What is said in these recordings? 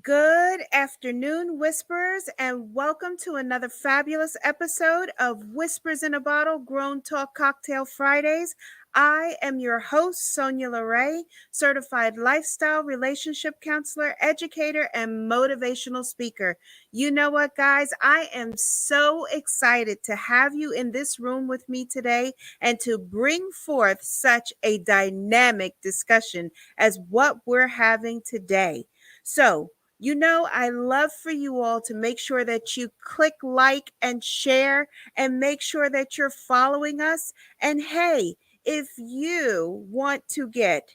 Good afternoon, Whisperers, and welcome to another fabulous episode of Whispers in a Bottle Grown Talk Cocktail Fridays. I am your host, Sonya LaRae, certified lifestyle relationship counselor, educator, and motivational speaker. You know what, guys? I am so excited to have you in this room with me today and to bring forth such a dynamic discussion as what we're having today. So, I love for you all to make sure that you click like and share and make sure that you're following us. And hey, if you want to get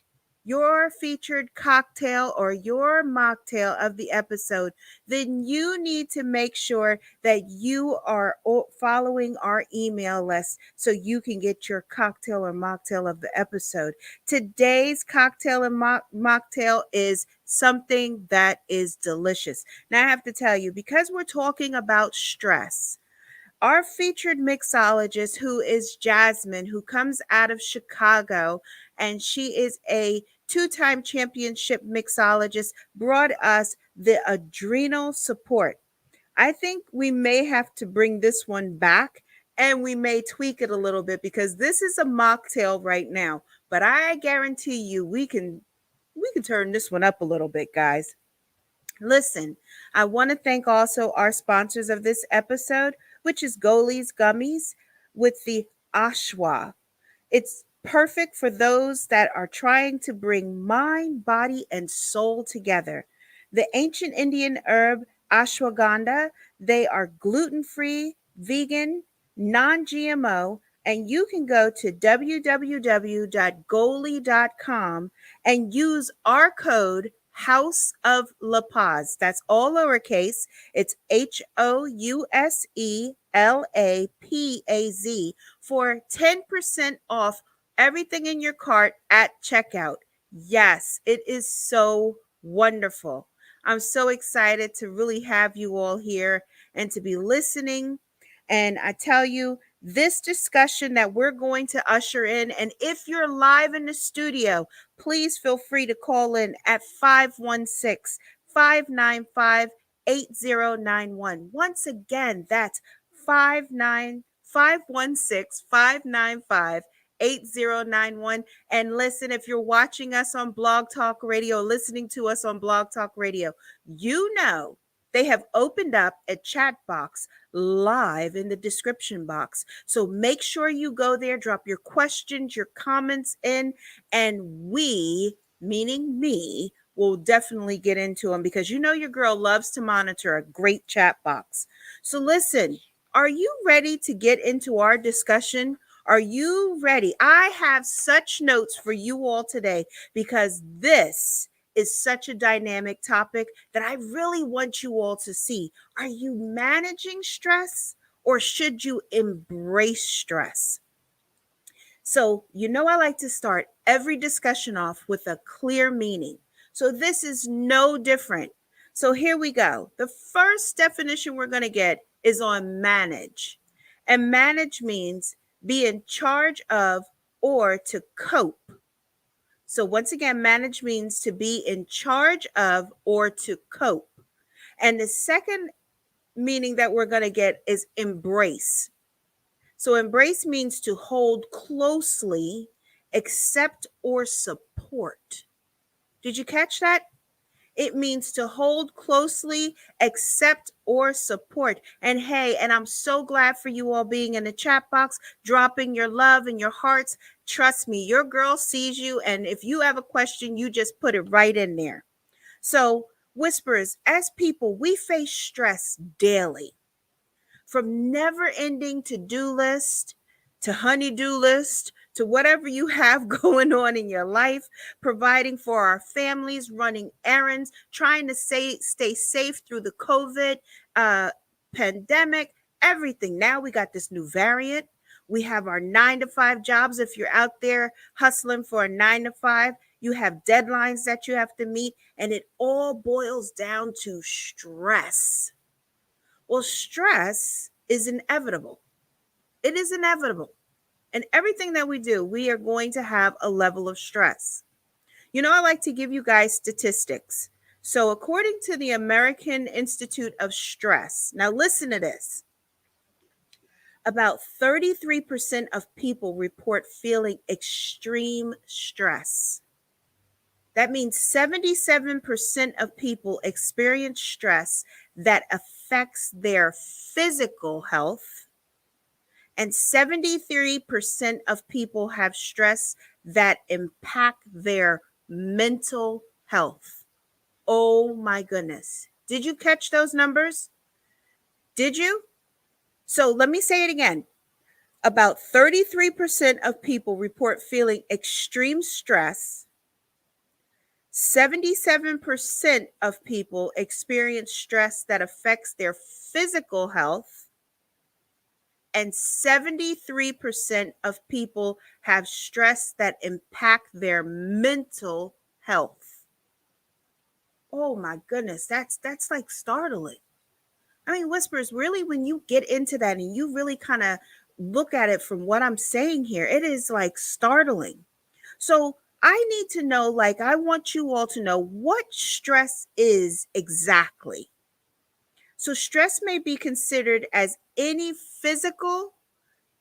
your featured cocktail or your mocktail of the episode, then you need to make sure that you are following our email list so you can get your cocktail or mocktail of the episode. Today's cocktail and mocktail is something that is delicious. Now, I have to tell you, because we're talking about stress, our featured mixologist, who is Jasmine, who comes out of Chicago, and she is a two-time championship mixologist, brought us the adrenal support. I think we may have to bring this one back and we may tweak it a little bit because this is a mocktail right now, but I guarantee you we can turn this one up a little bit, guys. Listen, I want to thank also our sponsors of this episode, which is Goalies Gummies with the Ashwa. It's perfect for those that are trying to bring mind, body, and soul together. The ancient Indian herb ashwagandha, they are gluten-free, vegan, non-GMO, and you can go to www.goalie.com and use our code House of La Paz. That's all lowercase. It's HOUSELAPAZ for 10% off everything in your cart at checkout. Yes, it is so wonderful. I'm so excited to really have you all here and to be listening. And I tell you, this discussion that we're going to usher in, and if you're live in the studio, please feel free to call in at 516-595-8091. Once again, that's 516-595-8091. And listen, if you're watching us on Blog Talk Radio, listening to us on Blog Talk Radio, you know they have opened up a chat box live in the description box. So make sure you go there, drop your questions, your comments in, and we, meaning me, will definitely get into them because you know your girl loves to monitor a great chat box. So listen, are you ready to get into our discussion? Are you ready? I have such notes for you all today because this is such a dynamic topic that I really want you all to see. Are you managing stress or should you embrace stress? So, I like to start every discussion off with a clear meaning. So, this is no different. So, here we go. The first definition we're going to get is on manage. And manage means be in charge of or to cope. So, once again, manage means to be in charge of or to cope. And the second meaning that we're going to get is embrace. So, embrace means to hold closely, accept, or support. Did you catch that? It means to hold closely, accept, or support. And hey, and I'm so glad for you all being in the chat box, dropping your love and your hearts. Trust me, your girl sees you. And if you have a question, you just put it right in there. So, Whispers, as people, we face stress daily. From never ending to do list to honey-do list to whatever you have going on in your life, providing for our families, running errands, trying to stay safe through the COVID pandemic, everything. Now we got this new variant. We have our 9 to 5 jobs. If you're out there hustling for a 9 to 5, you have deadlines that you have to meet, and it all boils down to stress. Well, stress is inevitable. It is inevitable. And everything that we do, we are going to have a level of stress. I like to give you guys statistics. So, according to the American Institute of Stress, now listen to this, about 33% of people report feeling extreme stress. That means 77% of people experience stress that affects their physical health, and 73% of people have stress that impact their mental health. Oh my goodness. Did you catch those numbers? Did you? So let me say it again. About 33% of people report feeling extreme stress. 77% of people experience stress that affects their physical health. And 73% of people have stress that impact their mental health. Oh my goodness, that's like startling. I mean, Whispers, really, when you get into that and you really kind of look at it from what I'm saying here, it is like startling. So I need to know, like, I want you all to know what stress is exactly. So stress may be considered as any physical,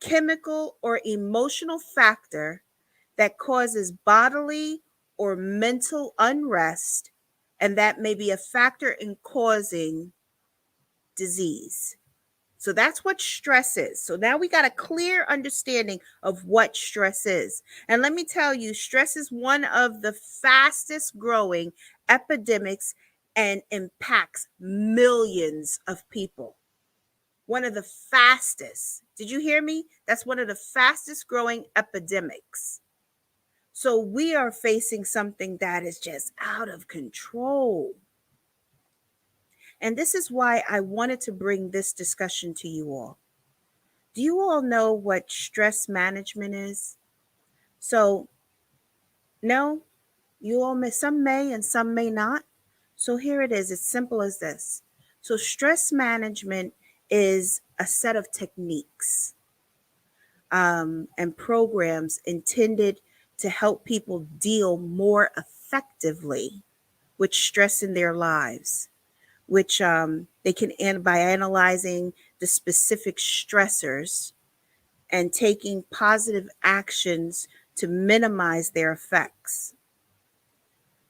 chemical, or emotional factor that causes bodily or mental unrest, and that may be a factor in causing disease. So that's what stress is. So now we got a clear understanding of what stress is. And let me tell you, stress is one of the fastest growing epidemics and impacts millions of people. One of the fastest. Did you hear me? That's one of the fastest growing epidemics. So we are facing something that is just out of control. And this is why I wanted to bring this discussion to you all. Do you all know what stress management is? So, no, you all may, some may and some may not. So here it is. It's simple as this. So stress management is a set of techniques and programs intended to help people deal more effectively with stress in their lives, which they can end by analyzing the specific stressors and taking positive actions to minimize their effects.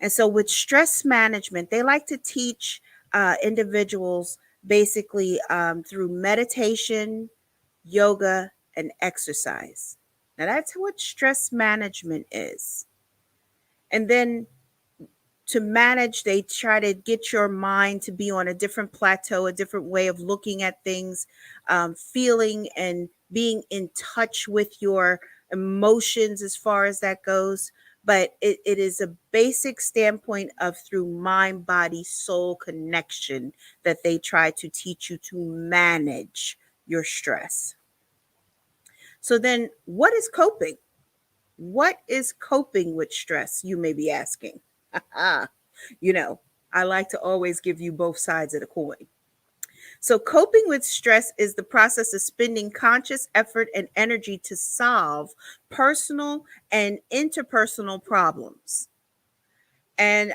And so, with stress management, they like to teach individuals basically through meditation, yoga, and exercise. Now, that's what stress management is. And then to manage, they try to get your mind to be on a different plateau, a different way of looking at things, feeling and being in touch with your emotions as far as that goes. But it is a basic standpoint of through mind, body, soul connection that they try to teach you to manage your stress. So then what is coping? What is coping with stress? You may be asking. You know, I like to always give you both sides of the coin. So, coping with stress is the process of spending conscious effort and energy to solve personal and interpersonal problems. And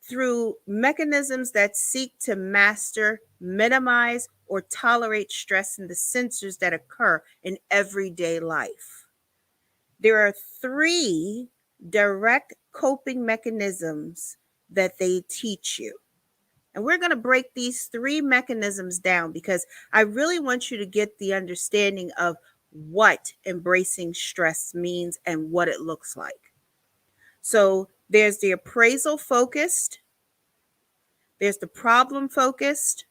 through mechanisms that seek to master, minimize, or tolerate stress and the sensors that occur in everyday life. There are three direct coping mechanisms that they teach you. And we're going to break these three mechanisms down because I really want you to get the understanding of what embracing stress means and what it looks like. So there's the appraisal focused, there's the problem focused,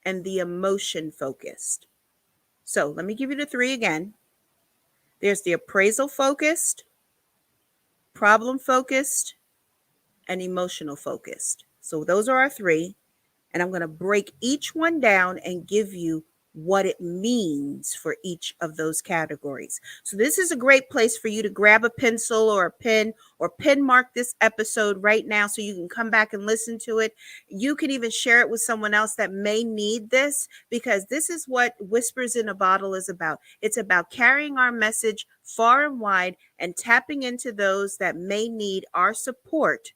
and the emotion focused. So let me give you the three again. There's the appraisal focused, problem focused, and emotional focused. So those are our three. And I'm going to break each one down and give you what it means for each of those categories. So this is a great place for you to grab a pencil or a pen or pen mark this episode right now so you can come back and listen to it. You can even share it with someone else that may need this because this is what Whispers in a Bottle is about. It's about carrying our message far and wide and tapping into those that may need our support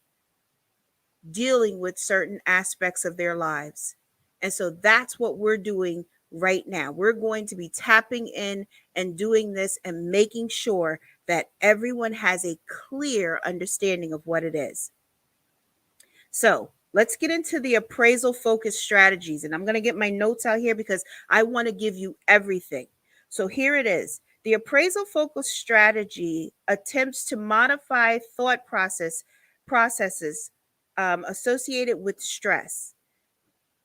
dealing with certain aspects of their lives. And so that's what we're doing right now. We're going to be tapping in and doing this and making sure that everyone has a clear understanding of what it is. So let's get into the appraisal focused strategies. And I'm going to get my notes out here because I want to give you everything. So here it is. The appraisal focused strategy attempts to modify thought processes associated with stress.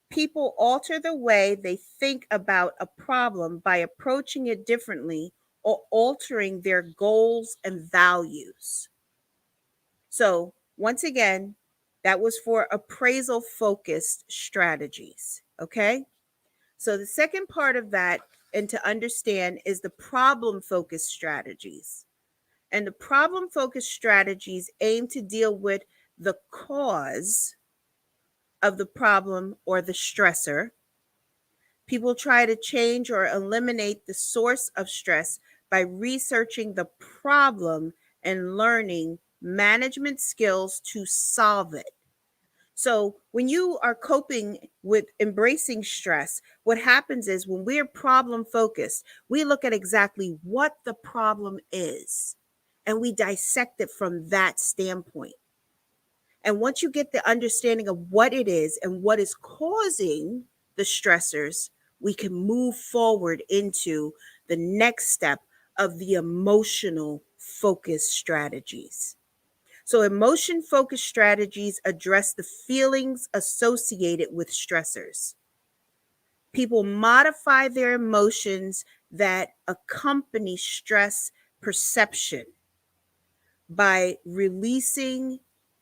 People alter the way they think about a problem by approaching it differently or altering their goals and values. So, once again, that was for appraisal focused strategies. Okay. So, the second part of that, and to understand, is the problem focused strategies. And the problem focused strategies aim to deal with the cause of the problem or the stressor. People try to change or eliminate the source of stress by researching the problem and learning management skills to solve it. So, when you are coping with embracing stress, what happens is when we're problem focused, we look at exactly what the problem is and we dissect it from that standpoint. And once you get the understanding of what it is and what is causing the stressors, we can move forward into the next step of the emotional focus strategies. So, emotion focused strategies address the feelings associated with stressors. People modify their emotions that accompany stress perception by releasing,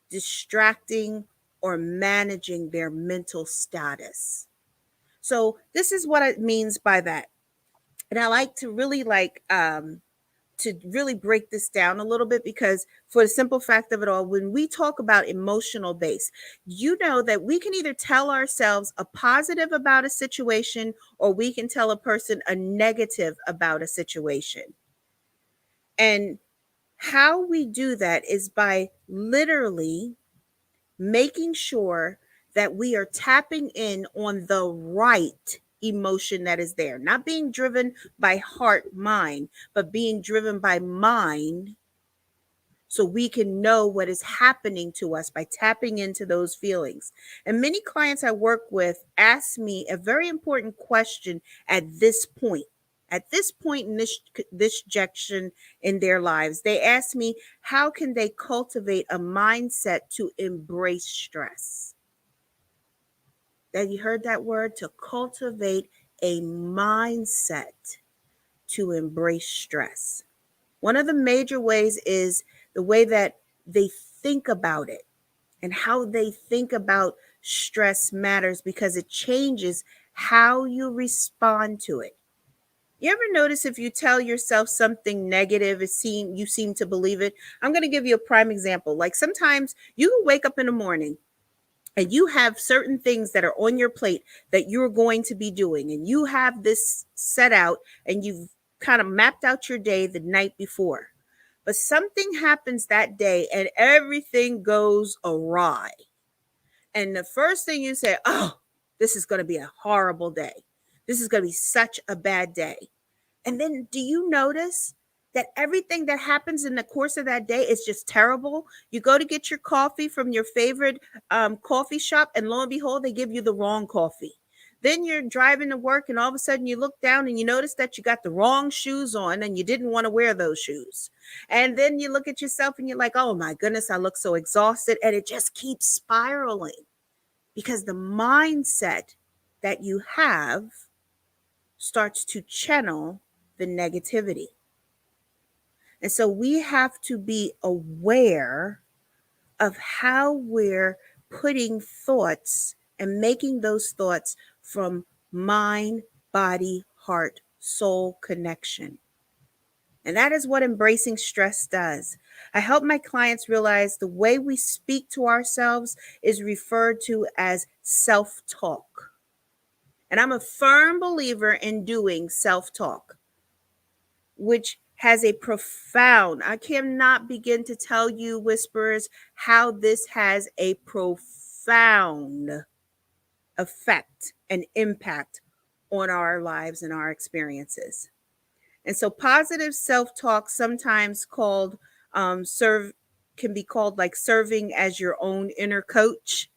distracting, or managing their mental status. So this is what it means by that. And I like to really break this down a little bit because for the simple fact of it all, when we talk about emotional base, you know that we can either tell ourselves a positive about a situation or we can tell a person a negative about a situation. And how we do that is by literally making sure that we are tapping in on the right emotion that is there, not being driven by heart, mind, but being driven by mind so we can know what is happening to us by tapping into those feelings. And many clients I work with ask me a very important question at this point. At this point in this section in their lives, they ask me, how can they cultivate a mindset to embrace stress? That you heard that word, to cultivate a mindset to embrace stress. One of the major ways is the way that they think about it, and how they think about stress matters because it changes how you respond to it. You ever notice if you tell yourself something negative, you seem to believe it? I'm going to give you a prime example. Like sometimes you wake up in the morning and you have certain things that are on your plate that you're going to be doing, and you have this set out and you've kind of mapped out your day the night before. But something happens that day and everything goes awry. And the first thing you say, oh, this is going to be a horrible day. This is going to be such a bad day. And then do you notice that everything that happens in the course of that day is just terrible? You go to get your coffee from your favorite coffee shop, and lo and behold, they give you the wrong coffee. Then you're driving to work, and all of a sudden you look down and you notice that you got the wrong shoes on and you didn't want to wear those shoes. And then you look at yourself and you're like, oh my goodness, I look so exhausted. And it just keeps spiraling because the mindset that you have starts to channel the negativity. And so we have to be aware of how we're putting thoughts and making those thoughts from mind, body, heart, soul connection. And that is what embracing stress does. I help my clients realize the way we speak to ourselves is referred to as self-talk. And I'm a firm believer in doing self-talk, which has a I cannot begin to tell you, whisperers, how this has a profound profound effect and impact on our lives and our experiences. And so positive self-talk, sometimes called serve can be called like serving as your own inner coach.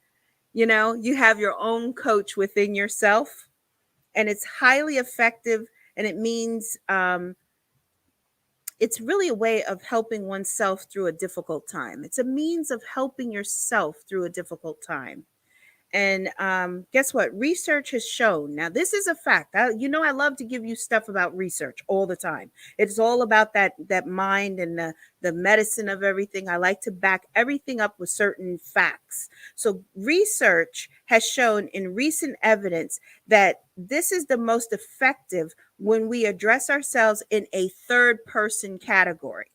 You know, you have your own coach within yourself, and it's highly effective. And it means it's really a way of helping oneself through a difficult time. It's a means of helping yourself through a difficult time. And guess what? Research has shown. Now, this is a fact. I love to give you stuff about research all the time. It's all about that mind and the medicine of everything. I like to back everything up with certain facts. So, research has shown in recent evidence that this is the most effective when we address ourselves in a third person category.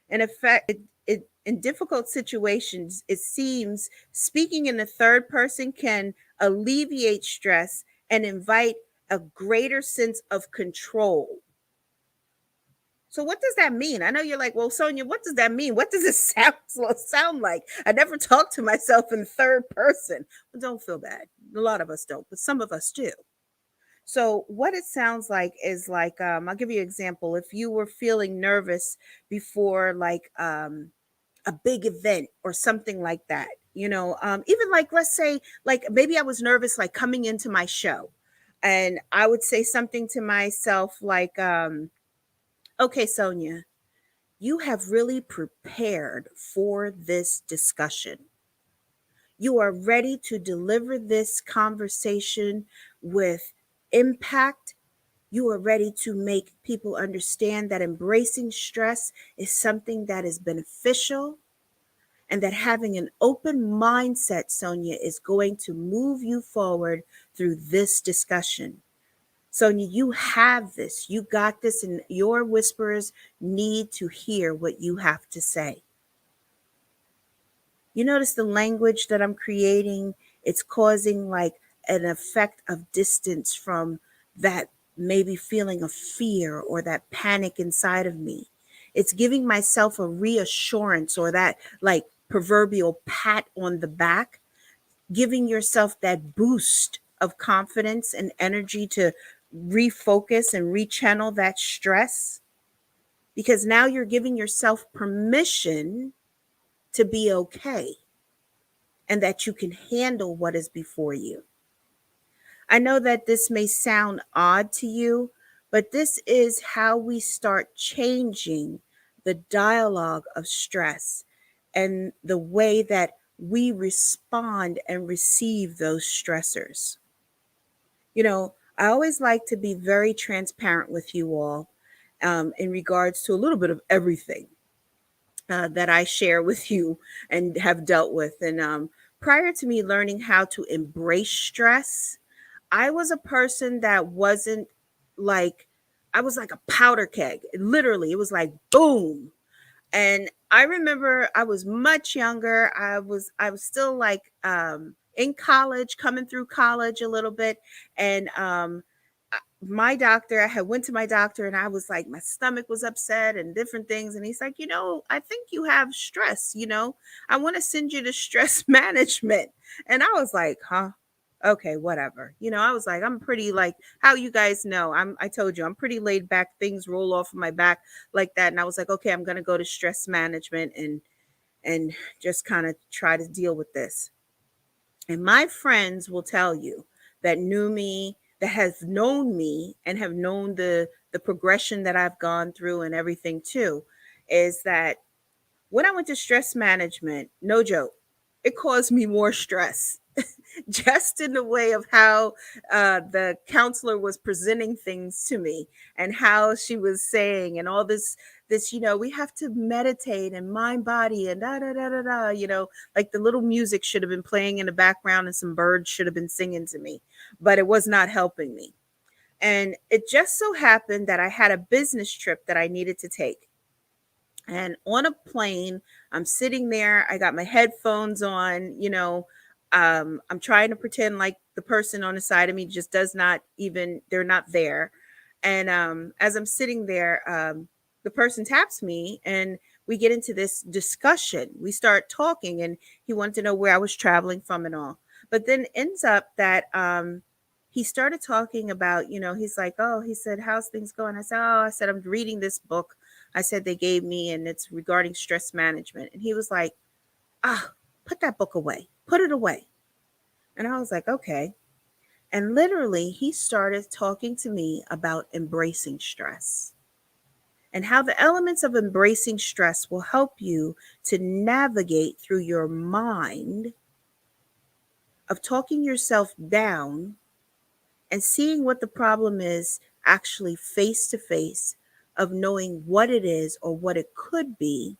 In effect, in difficult situations, it seems speaking in the third person can alleviate stress and invite a greater sense of control. So, what does that mean? I know you're like, well, Sonia, what does that mean? What does it sound like? I never talk to myself in third person. Well, don't feel bad. A lot of us don't, but some of us do. So, what it sounds like is like, I'll give you an example. If you were feeling nervous before, like, a big event or something like that, even like, let's say, like, maybe I was nervous, like coming into my show, and I would say something to myself like, okay, Sonia, you have really prepared for this discussion. You are ready to deliver this conversation with impact. You are ready to make people understand that embracing stress is something that is beneficial, and that having an open mindset, Sonia, is going to move you forward through this discussion. Sonia, you have this. You got this, and your whisperers need to hear what you have to say. You notice the language that I'm creating? It's causing like an effect of distance from that maybe feeling of fear or that panic inside of me. It's giving myself a reassurance or that like proverbial pat on the back, giving yourself that boost of confidence and energy to refocus and rechannel that stress. Because now you're giving yourself permission to be okay and that you can handle what is before you. I know that this may sound odd to you, but this is how we start changing the dialogue of stress and the way that we respond and receive those stressors. I always like to be very transparent with you all in regards to a little bit of everything that I share with you and have dealt with. And prior to me learning how to embrace stress, I was a person that wasn't like, I was like a powder keg. Literally, it was like boom. And I remember I was much younger. I was still like in college, coming through college a little bit. And my doctor, I had went to my doctor and I was like, my stomach was upset and different things. And he's like, I think you have stress, I want to send you to stress management. And I was like, huh? Okay, whatever. I was like, I'm pretty like how you guys know. I told you I'm pretty laid back. Things roll off of my back like that. And I was like, okay, I'm gonna go to stress management and just kind of try to deal with this. And my friends will tell you that knew me, that have known me and have known the progression that I've gone through and everything too, is that when I went to stress management, no joke, it caused me more stress just in the way of how the counselor was presenting things to me and how she was saying and all this we have to meditate and mind body and da da da da da, like the little music should have been playing in the background and some birds should have been singing to me, but it was not helping me. And it just so happened that I had a business trip that I needed to take. And on a plane, I'm sitting there, I got my headphones on, I'm trying to pretend like the person on the side of me just does not even, they're not there. And as I'm sitting there, the person taps me and we get into this discussion. We start talking, and he wanted to know where I was traveling from and all. But then ends up that he started talking about, he's like, oh, he said, how's things going? I said, I'm reading this book. I said they gave me, and it's regarding stress management. And he was like, put that book away, put it away. And I was like, okay. And literally, he started talking to me about embracing stress and how the elements of embracing stress will help you to navigate through your mind of talking yourself down and seeing what the problem is actually face to face, of knowing what it is or what it could be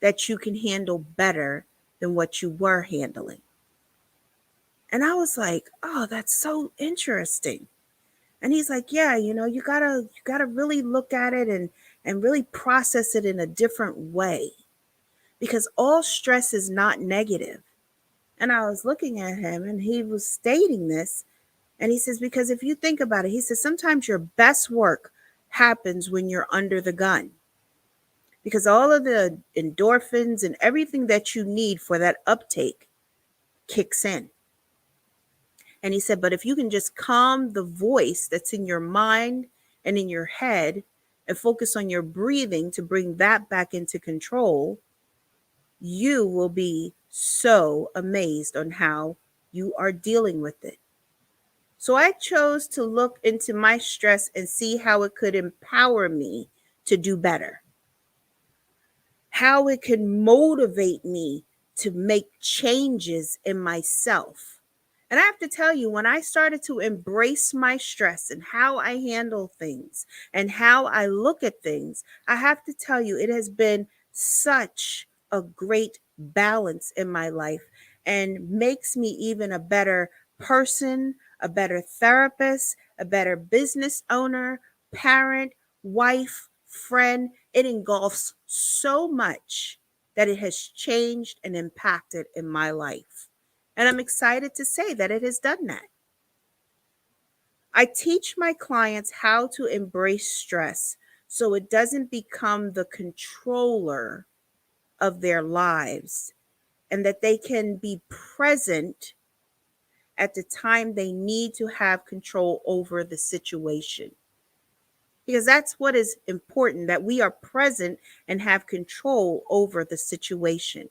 that you can handle better than what you were handling. And I was like, oh, that's so interesting. And he's like, yeah, you gotta really look at it and really process it in a different way, because all stress is not negative. And I was looking at him, and he was stating this, and he says, because if you think about it, he says, sometimes your best work happens when you're under the gun, because all of the endorphins and everything that you need for that uptake kicks in. And he said, but if you can just calm the voice that's in your mind and in your head and focus on your breathing to bring that back into control, you will be so amazed on how you are dealing with it. So I chose to look into my stress and see how it could empower me to do better, how it can motivate me to make changes in myself. And I have to tell you, when I started to embrace my stress and how I handle things and how I look at things, I have to tell you, it has been such a great balance in my life and makes me even a better person, a better therapist, a better business owner, parent, wife, friend. It engulfs so much that it has changed and impacted in my life. And I'm excited to say that it has done that. I teach my clients how to embrace stress so it doesn't become the controller of their lives, and that they can be present at the time they need to have control over the situation. Because that's what is important, that we are present and have control over the situation.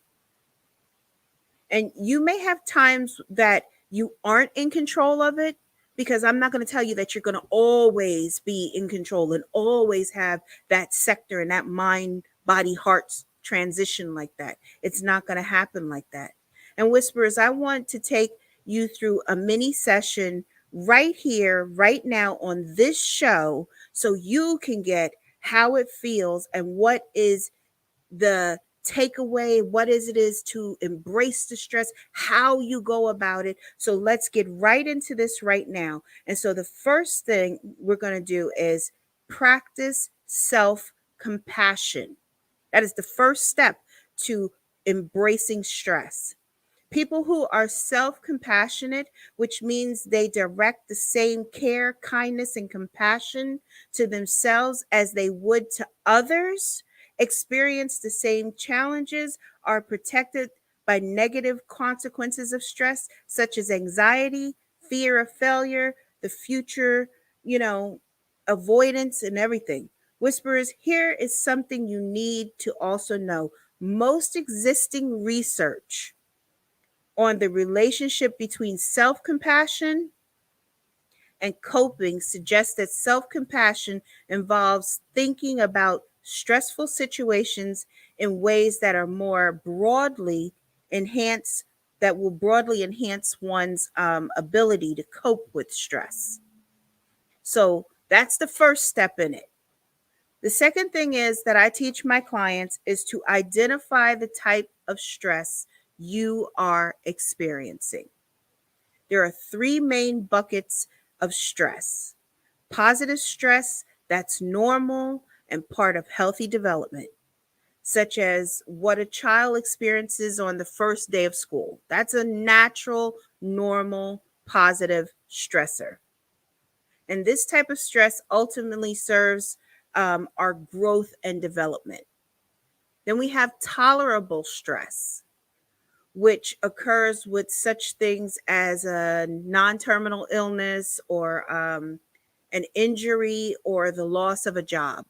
And you may have times that you aren't in control of it, because I'm not going to tell you that you're going to always be in control and always have that sector and that mind, body, heart transition like that. It's not going to happen like that. And Whisperers, I want to take you through a mini session right here, right now on this show, so you can get how it feels and what is the takeaway, what is to embrace the stress, how you go about it. So let's get right into this right now. And so the first thing we're going to do is practice self-compassion. That is the first step to embracing stress. People who are self compassionate, which means they direct the same care, kindness, and compassion to themselves as they would to others, experience the same challenges, are protected by negative consequences of stress, such as anxiety, fear of failure, the future, you know, avoidance, and everything. Whisperers, here is something you need to also know. Most existing research on the relationship between self compassion and coping suggests that self compassion involves thinking about stressful situations in ways that are more broadly enhance that will broadly enhance one's ability to cope with stress. So that's the first step in it. The second thing is that I teach my clients is to identify the type of stress you are experiencing. There are three main buckets of stress: positive stress, that's normal and part of healthy development, such as what a child experiences on the first day of school. That's a natural, normal, positive stressor. And this type of stress ultimately serves our growth and development. Then we have tolerable stress, which occurs with such things as a non-terminal illness or an injury or the loss of a job,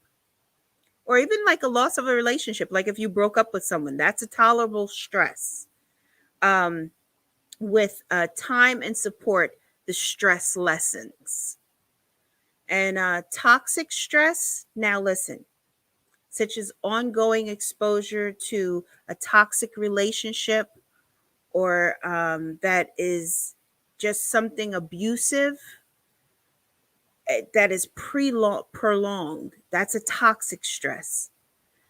or even like a loss of a relationship. Like if you broke up with someone, that's a tolerable stress. Um, with time and support, the stress lessens. And toxic stress, now listen, such as ongoing exposure to a toxic relationship or that is just something abusive that is prolonged, that's a toxic stress.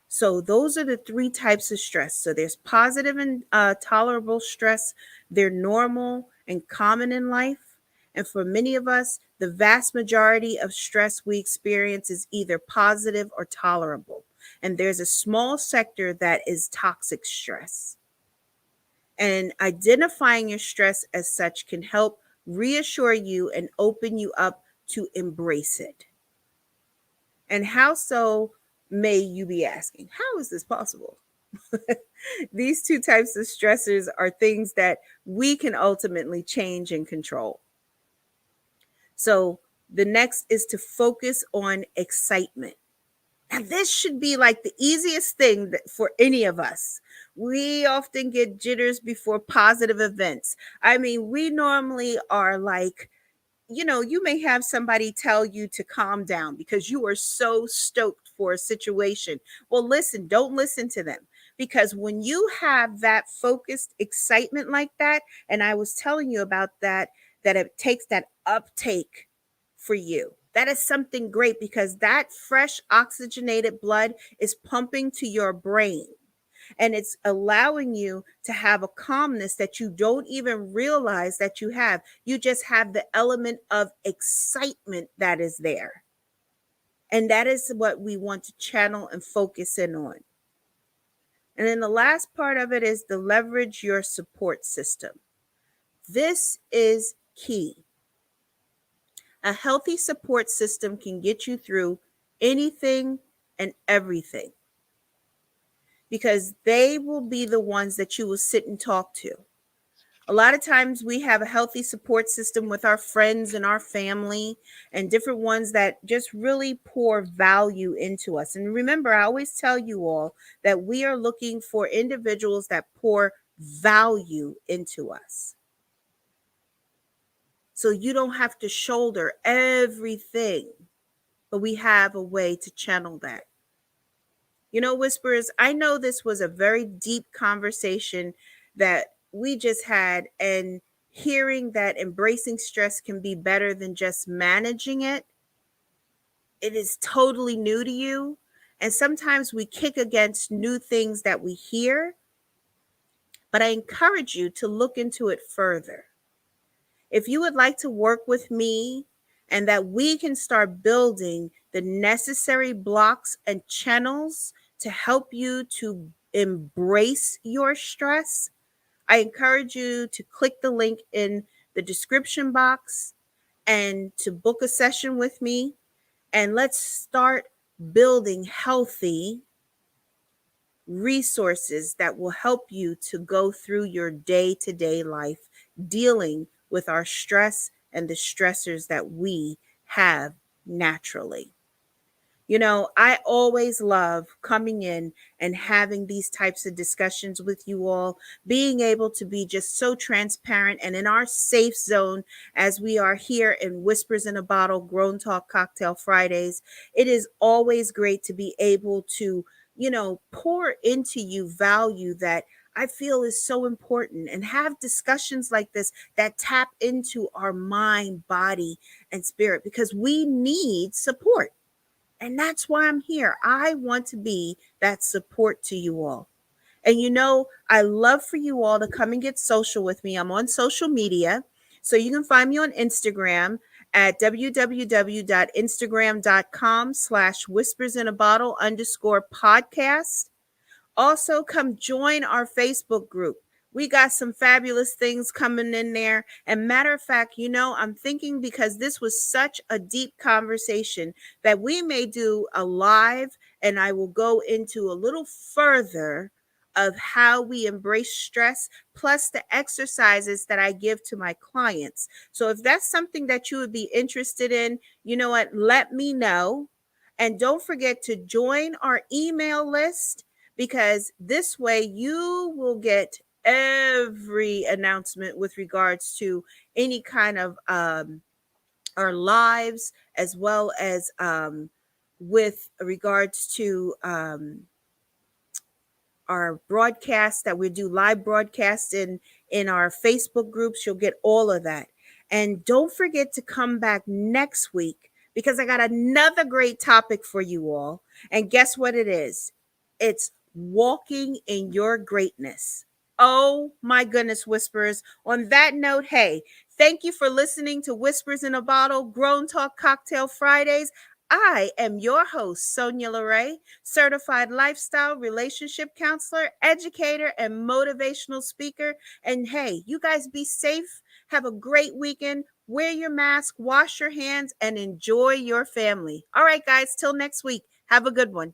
So those are the three types of stress. So there's positive and tolerable stress. They're normal and common in life. And for many of us, the vast majority of stress we experience is either positive or tolerable. And there's a small sector that is toxic stress. And identifying your stress as such can help reassure you and open you up to embrace it. And how so, may you be asking? How is this possible? These two types of stressors are things that we can ultimately change and control. So the next is to focus on excitement. And this should be like the easiest thing for any of us. We often get jitters before positive events. I mean, we normally are like, you may have somebody tell you to calm down because you are so stoked for a situation. Well, listen, don't listen to them, because when you have that focused excitement like that, and I was telling you about that, that it takes that uptake for you. That is something great because that fresh oxygenated blood is pumping to your brain, and it's allowing you to have a calmness that you don't even realize that you have. You just have the element of excitement that is there. And that is what we want to channel and focus in on. And then the last part of it is to leverage your support system. This is key. A healthy support system can get you through anything and everything, because they will be the ones that you will sit and talk to. A lot of times we have a healthy support system with our friends and our family and different ones that just really pour value into us. And remember, I always tell you all that we are looking for individuals that pour value into us. So you don't have to shoulder everything, but we have a way to channel that. Whisperers, I know this was a very deep conversation that we just had, and hearing that embracing stress can be better than just managing it. It is totally new to you. And sometimes we kick against new things that we hear, but I encourage you to look into it further. If you would like to work with me and that we can start building the necessary blocks and channels to help you to embrace your stress, I encourage you to click the link in the description box and to book a session with me. And let's start building healthy resources that will help you to go through your day-to-day life dealing with our stress and the stressors that we have naturally. I always love coming in and having these types of discussions with you all, being able to be just so transparent and in our safe zone as we are here in Whispers in a Bottle, Grown Talk Cocktail Fridays. It is always great to be able to, pour into you value that I feel is so important, and have discussions like this that tap into our mind, body, and spirit, because we need support. And that's why I'm here. I want to be that support to you all. And I love for you all to come and get social with me. I'm on social media. So you can find me on Instagram at www.instagram.com/whispersinabottle_podcast. Also, come join our Facebook group. We got some fabulous things coming in there. And matter of fact, I'm thinking, because this was such a deep conversation, that we may do a live and I will go into a little further of how we embrace stress, plus the exercises that I give to my clients. So if that's something that you would be interested in, you know what, let me know. And don't forget to join our email list, because this way you will get every announcement with regards to any kind of our lives, as well as with regards to our broadcasts that we do, live broadcasts in our Facebook groups. You'll get all of that. And don't forget to come back next week, because I got another great topic for you all. And guess what it is? It's walking in your greatness. Oh my goodness, Whisperers. On that note, hey, thank you for listening to Whispers in a Bottle Grown Talk Cocktail Fridays. I am your host, Sonya LaRae, certified lifestyle relationship counselor, educator, and motivational speaker. And hey, you guys be safe. Have a great weekend. Wear your mask, wash your hands, and enjoy your family. All right, guys, till next week. Have a good one.